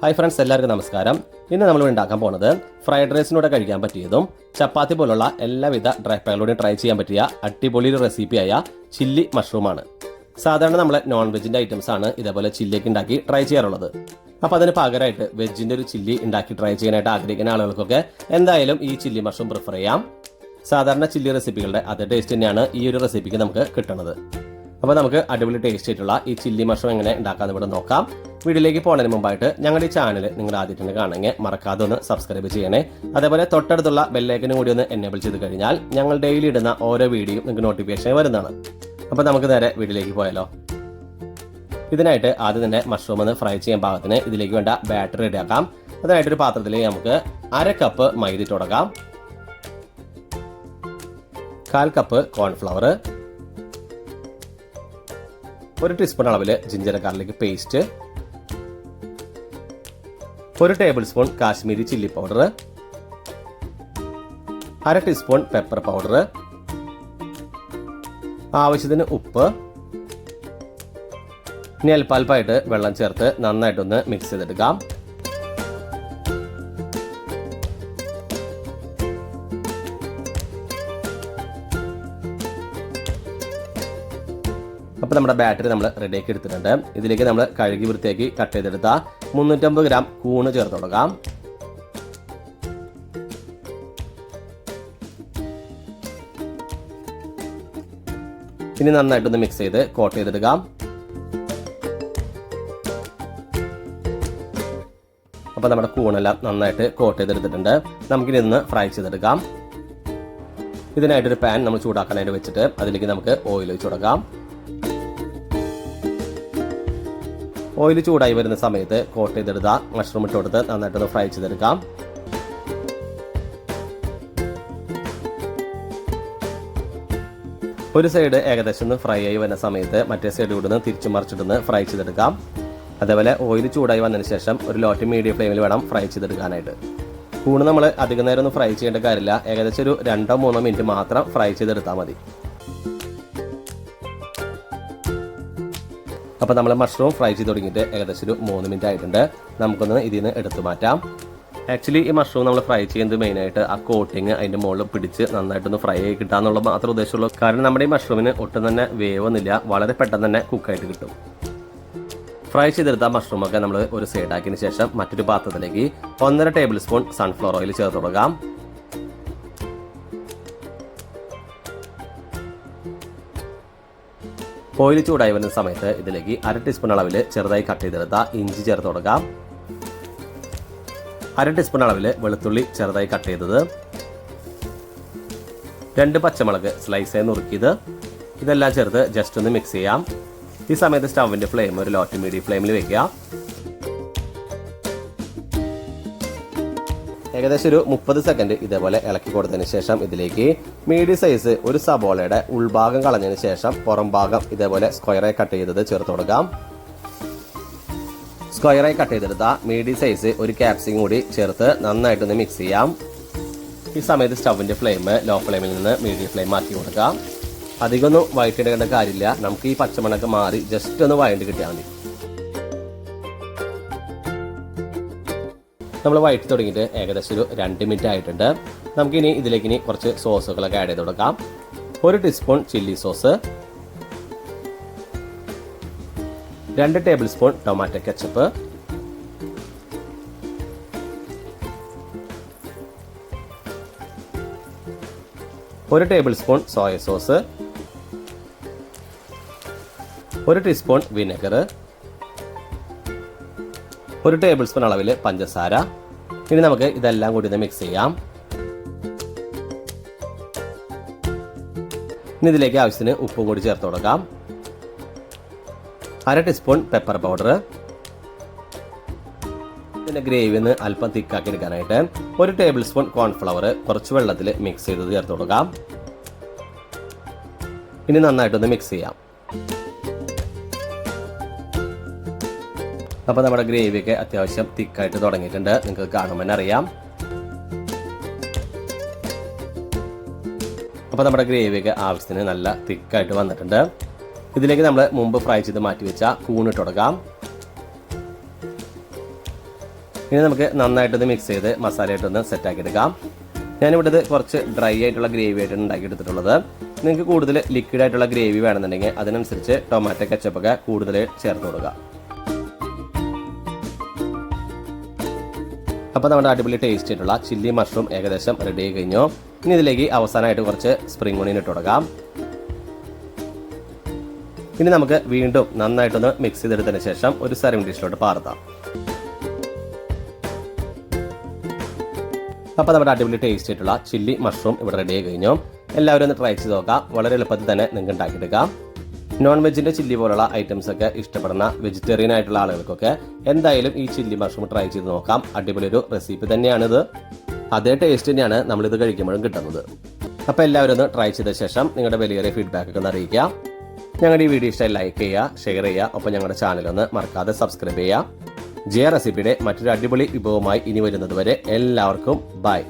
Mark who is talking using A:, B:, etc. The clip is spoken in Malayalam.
A: ഹായ് ഫ്രണ്ട്സ്, എല്ലാവർക്കും നമസ്കാരം. ഇന്ന് നമ്മൾ ഉണ്ടാക്കാൻ പോകുന്നത് ഫ്രൈഡ് റൈസിനൂടെ കഴിക്കാൻ പറ്റിയതും ചപ്പാത്തി പോലുള്ള എല്ലാവിധ ഡ്രൈ ഫ്രൈകളോടും ട്രൈ ചെയ്യാൻ പറ്റിയ അടിപൊളി ഒരു റെസിപ്പിയായ ചില്ലി മഷ്റൂമാണ്. സാധാരണ നമ്മൾ നോൺ വെജിൻ്റെ ഐറ്റംസ് ആണ് ഇതേപോലെ ചില്ലിയൊക്കെ ഉണ്ടാക്കി ട്രൈ ചെയ്യാറുള്ളത്. അപ്പോൾ അതിന് പകരമായിട്ട് വെജിൻ്റെ ഒരു ചില്ലി ഉണ്ടാക്കി ട്രൈ ചെയ്യാനായിട്ട് ആഗ്രഹിക്കുന്ന ആളുകൾക്കൊക്കെ എന്തായാലും ഈ ചില്ലി മഷ്റൂം പ്രിഫർ ചെയ്യാം. സാധാരണ ചില്ലി റെസിപ്പികളുടെ അതേ ടേസ്റ്റ് തന്നെയാണ് ഈ ഒരു റെസിപ്പിക്ക് നമുക്ക് കിട്ടുന്നത്. അപ്പോൾ നമുക്ക് അടിപൊളി ടേസ്റ്റ് ആയിട്ടുള്ള ഈ ചില്ലി മഷ്റൂം എങ്ങനെ ഉണ്ടാക്കാമെന്ന് ഇവിടെ നോക്കാം. വീഡിയോയിലേക്ക് പോകുന്നതിന് മുമ്പായിട്ട് ഞങ്ങളുടെ ഈ ചാനൽ നിങ്ങൾ ആദ്യമായിട്ട് കാണണമെങ്കിൽ മറക്കാതെ ഒന്ന് സബ്സ്ക്രൈബ് ചെയ്യണേ. അതേപോലെ തൊട്ടടുത്തുള്ള ബെല്ലൈക്കനും കൂടി ഒന്ന് എനേബിൾ ചെയ്ത് കഴിഞ്ഞാൽ ഞങ്ങൾ ഡെയിലി ഇടുന്ന ഓരോ വീഡിയോയും നിങ്ങൾക്ക് നോട്ടിഫിക്കേഷൻ വരുന്നതാണ്. അപ്പോൾ നമുക്ക് നേരെ വീഡിയോയിലേക്ക് പോയാലോ. ഇതിനായിട്ട് ആദ്യം തന്നെ മഷ്റൂം ഒന്ന് ഫ്രൈ ചെയ്യാൻ പാകത്തിന് ഇതിലേക്ക് വേണ്ട ബാറ്റർ റെഡിയാക്കാം. അതിനായിട്ടൊരു പാത്രത്തിലേക്ക് നമുക്ക് 1/2 കപ്പ് മൈദ ഇട്ട് കൊടുക്കാം, 1/4 കപ്പ് കോൺഫ്ലവർ, 1 ടീസ്പൂൺ അളവിൽ ginger garlic paste, 1 table spoon Kashmiri chilli powder, 1/2 teaspoon pepper powder, ആവശ്യത്തിന് ഉപ്പ്. ഇനി അല്പാൽപ്പായിട്ട് വെള്ളം ചേർത്ത് നന്നായിട്ടൊന്ന് മിക്സ് ചെയ്തെടുക്കാം. അപ്പോൾ നമ്മുടെ ബാറ്ററി നമ്മൾ റെഡിയാക്കി എടുത്തിട്ടുണ്ട്. ഇതിലേക്ക് നമ്മൾ കഴുകി വൃത്തിയാക്കി കട്ട് ചെയ്തെടുത്ത 350 ഗ്രാം കൂണ് ചേർത്ത് കൊടുക്കാം. ഇനി നന്നായിട്ടൊന്ന് മിക്സ് ചെയ്ത് കോട്ട് ചെയ്തെടുക്കാം. അപ്പോൾ നമ്മുടെ കൂണെല്ലാം നന്നായിട്ട് കോട്ട് ചെയ്തെടുത്തിട്ടുണ്ട്. നമുക്കിനി ഇന്ന് ഫ്രൈ ചെയ്തെടുക്കാം. ഇതിനായിട്ടൊരു പാൻ നമ്മൾ ചൂടാക്കാനായിട്ട് വെച്ചിട്ട് അതിലേക്ക് നമുക്ക് ഓയിൽ ഒഴിച്ച് കൊടുക്കാം. ഓയിൽ ചൂടായി വരുന്ന സമയത്ത് കോട്ട് ചെയ്തെടുത്ത മഷ്റൂം ഇട്ട് കൊടുത്ത് നന്നായിട്ടൊന്ന് ഫ്രൈ ചെയ്തെടുക്കാം. ഒരു സൈഡ് ഏകദേശം ഒന്ന് ഫ്രൈ ആയി വരുന്ന സമയത്ത് മറ്റേ സൈഡ് കൂടെ നിന്ന് തിരിച്ചു മറിച്ചിട്ടൊന്ന് ഫ്രൈ ചെയ്തെടുക്കാം. അതേപോലെ ഓയിൽ ചൂടായി വന്നതിന് ശേഷം ഒരു ലോ ടു മീഡിയം ഫ്ലെയിമിൽ വേണം ഫ്രൈ ചെയ്തെടുക്കാനായിട്ട്. കൂണ് നമ്മൾ അധികം നേരം ഒന്നും ഫ്രൈ ചെയ്യേണ്ട കാര്യമില്ല. ഏകദേശം ഒരു 2-3 മിനിറ്റ് മാത്രം ഫ്രൈ ചെയ്തെടുത്താൽ മതി. അപ്പോൾ നമ്മൾ മഷ്റൂം ഫ്രൈ ചെയ്ത് തുടങ്ങിയിട്ട് ഏകദേശം ഒരു 3 മിനിറ്റ് ആയിട്ടുണ്ട്. നമുക്കൊന്ന് ഇതിൽ നിന്ന് എടുത്തു മാറ്റാം. ആക്ച്വലി ഈ മഷ്റൂം നമ്മൾ ഫ്രൈ ചെയ്യുന്നത് മെയിനായിട്ട് ആ കോട്ടിങ് അതിൻ്റെ മുകളിൽ പിടിച്ച് നന്നായിട്ടൊന്ന് ഫ്രൈ ആയി കിട്ടാന്നുള്ള മാത്രം ഉദ്ദേശമുള്ളൂ. കാരണം നമ്മുടെ ഈ മഷ്റൂമിന് ഒട്ടും തന്നെ വേവൊന്നുമില്ല, വളരെ പെട്ടെന്ന് തന്നെ കുക്കായിട്ട് കിട്ടും. ഫ്രൈ ചെയ്തെടുത്ത മഷ്റൂമൊക്കെ നമ്മൾ ഒരു സൈഡാക്കിയതിന് ശേഷം മറ്റൊരു പാത്രത്തിലേക്ക് 1.5 ടേബിൾ സ്പൂൺ സൺഫ്ലവർ ഓയിൽ ചേർത്ത് കൊടുക്കാം. ഓയിൽ ചൂടായി വരുന്ന സമയത്ത് ഇതിലേക്ക് 1/2 ടീസ്പൂൺ അളവിൽ ചെറുതായി കട്ട് ചെയ്തെടുത്ത ഇഞ്ചി ചേർത്ത് കൊടുക്കാം. 1/2 ടീസ്പൂൺ അളവിൽ വെളുത്തുള്ളി ചെറുതായി കട്ട് ചെയ്തത്, 2 പച്ചമുളക് സ്ലൈസായി നുറുക്കിയത്, ഇതെല്ലാം ചേർത്ത് ജസ്റ്റ് ഒന്ന് മിക്സ് ചെയ്യാം. ഈ സമയത്ത് സ്റ്റൗവിൻ്റെ ഫ്ലെയിം ഒരു ലോ ടു മീഡിയം ഫ്ലെയിമിൽ വെക്കുക. ഏകദേശം ഒരു 30 സെക്കൻഡ് ഇതേപോലെ ഇളക്കി കൊടുത്തതിന് ശേഷം ഇതിലേക്ക് മീഡിയം സൈസ് ഒരു സബോളയുടെ ഉൾഭാഗം കളഞ്ഞതിന് ശേഷം പുറം ഭാഗം ഇതേപോലെ സ്ക്വയറായി കട്ട് ചെയ്തത് ചേർത്ത് കൊടുക്കാം. സ്ക്വയറായി കട്ട് ചെയ്തെടുത്ത മീഡിയം സൈസ് ഒരു ക്യാപ്സിക്കം കൂടി ചേർത്ത് നന്നായിട്ടൊന്ന് മിക്സ് ചെയ്യാം. ഈ സമയത്ത് സ്റ്റൗവിൻ്റെ ഫ്ലെയിം ലോ ഫ്ലെയിമിൽ നിന്ന് മീഡിയം ഫ്ലെയിം ആക്കി കൊടുക്കാം. അധികമൊന്നും വഴറ്റിയെടുക്കേണ്ട കാര്യമില്ല. നമുക്ക് ഈ പച്ചമണൊക്കെ മാറി ജസ്റ്റ് ഒന്ന് വഴണ്ടി കിട്ടിയാൽ മതി. നമ്മൾ വഴറ്റി തുടങ്ങിയിട്ട് ഏകദേശം ഒരു 2 മിനിറ്റ് ആയിട്ടുണ്ട്. നമുക്കിനി ഇതിലേക്ക് കുറച്ച് സോസുകളൊക്കെ ആഡ് ചെയ്ത് കൊടുക്കാം. 1 teaspoon chilli sauce, 2 table spoon tomato ketchup, 1 table spoon soya sauce, 1 teaspoon vinegar, 1 table spoon അളവിൽ പഞ്ചസാര. ഇനി നമുക്ക് ഇതെല്ലാം കൂടി ഒന്ന് മിക്സ് ചെയ്യാം. ഇനി ഇതിലേക്ക് ആവശ്യത്തിന് ഉപ്പും കൂടി ചേർത്ത് കൊടുക്കാം. 1/2 ടീസ്പൂൺ പെപ്പർ പൗഡർ. ഇതിൻ്റെ ഗ്രേവി ഒന്ന് അല്പം തിക്കാക്കി എടുക്കാനായിട്ട് 1 ടേബിൾ സ്പൂൺ കോൺഫ്ലവർ കുറച്ച് വെള്ളത്തിൽ മിക്സ് ചെയ്ത് ചേർത്ത് കൊടുക്കാം. ഇനി നന്നായിട്ടൊന്ന് മിക്സ് ചെയ്യാം. അപ്പോൾ നമ്മുടെ ഗ്രേവിയൊക്കെ അത്യാവശ്യം തിക്കായിട്ട് തുടങ്ങിയിട്ടുണ്ട്. നിങ്ങൾക്ക് കാണുമ്പോൾ തന്നെ അറിയാം. അപ്പോൾ നമ്മുടെ ഗ്രേവിയൊക്കെ ആവശ്യത്തിന് നല്ല തിക്കായിട്ട് വന്നിട്ടുണ്ട്. ഇതിലേക്ക് നമ്മൾ മുമ്പ് ഫ്രൈ ചെയ്ത് മാറ്റി വെച്ച കൂണിട്ട് കൊടുക്കാം. ഇനി നമുക്ക് നന്നായിട്ടൊന്ന് മിക്സ് ചെയ്ത് മസാലയായിട്ടൊന്ന് സെറ്റാക്കി എടുക്കാം. ഞാനിവിടെ ഇത് കുറച്ച് ഡ്രൈ ആയിട്ടുള്ള ഗ്രേവി ആയിട്ടാണ് ഉണ്ടാക്കിയെടുത്തിട്ടുള്ളത്. നിങ്ങൾക്ക് കൂടുതൽ ലിക്വിഡ് ആയിട്ടുള്ള ഗ്രേവി വേണമെന്നുണ്ടെങ്കിൽ അതിനനുസരിച്ച് ടൊമാറ്റോ കെച്ചപ്പൊക്കെ കൂടുതൽ ചേർത്ത് കൊടുക്കുക. അപ്പോൾ നമ്മുടെ അടിപൊളി ടേസ്റ്റ് ആയിട്ടുള്ള ചില്ലി മഷ്റൂം ഏകദേശം റെഡി ആയി കഴിഞ്ഞു. ഇനി ഇതിലേക്ക് അവസാനമായിട്ട് കുറച്ച് സ്പ്രിംഗ് ഓണിയൻ ഇട്ട് കൊടുക്കാം. ഇനി നമുക്ക് വീണ്ടും നന്നായിട്ടൊന്ന് മിക്സ് ചെയ്തെടുത്തതിന് ശേഷം ഒരു സർവിംഗ് ഡിഷിലോട്ട് പാർത്താം. അപ്പോൾ നമ്മുടെ അടിപൊളി ടേസ്റ്റ് ആയിട്ടുള്ള ചില്ലി മഷ്റൂം ഇവിടെ റെഡി ആയി കഴിഞ്ഞു. എല്ലാവരും ഒന്ന് ട്രൈ ചെയ്ത് നോക്കാം. വളരെ എളുപ്പത്തിൽ തന്നെ നിങ്ങൾക്ക് ഉണ്ടാക്കിയെടുക്കാം. നോൺ വെജിന്റെ ചില്ലി പോലുള്ള ഐറ്റംസ് ഒക്കെ ഇഷ്ടപ്പെടുന്ന വെജിറ്റേറിയൻ ആയിട്ടുള്ള ആളുകൾക്കൊക്കെ എന്തായാലും ഈ ചില്ലി മഷ്റൂം ട്രൈ ചെയ്ത് നോക്കാം. അടിപൊളി ഒരു റെസിപ്പി തന്നെയാണിത്. അതേ ടേസ്റ്റ് തന്നെയാണ് നമ്മളിത് കഴിക്കുമ്പോഴും കിട്ടുന്നത്. അപ്പോൾ എല്ലാവരും ഒന്ന് ട്രൈ ചെയ്ത ശേഷം നിങ്ങളുടെ വലിയ ഫീഡ്ബാക്ക് ഒക്കെ ഒന്ന് അറിയിക്കുക. ഞങ്ങളുടെ ഈ വീഡിയോ ഇഷ്ടമായി ലൈക്ക് ചെയ്യുക, ഷെയർ ചെയ്യുക. ഒപ്പം ഞങ്ങളുടെ ചാനലൊന്ന് മറക്കാതെ സബ്സ്ക്രൈബ് ചെയ്യുക. ജെ റെസിപ്പിയുടെ മറ്റൊരു അടിപൊളി വിഭവമായി ഇനി വരുന്നത് വരെ എല്ലാവർക്കും ബൈ.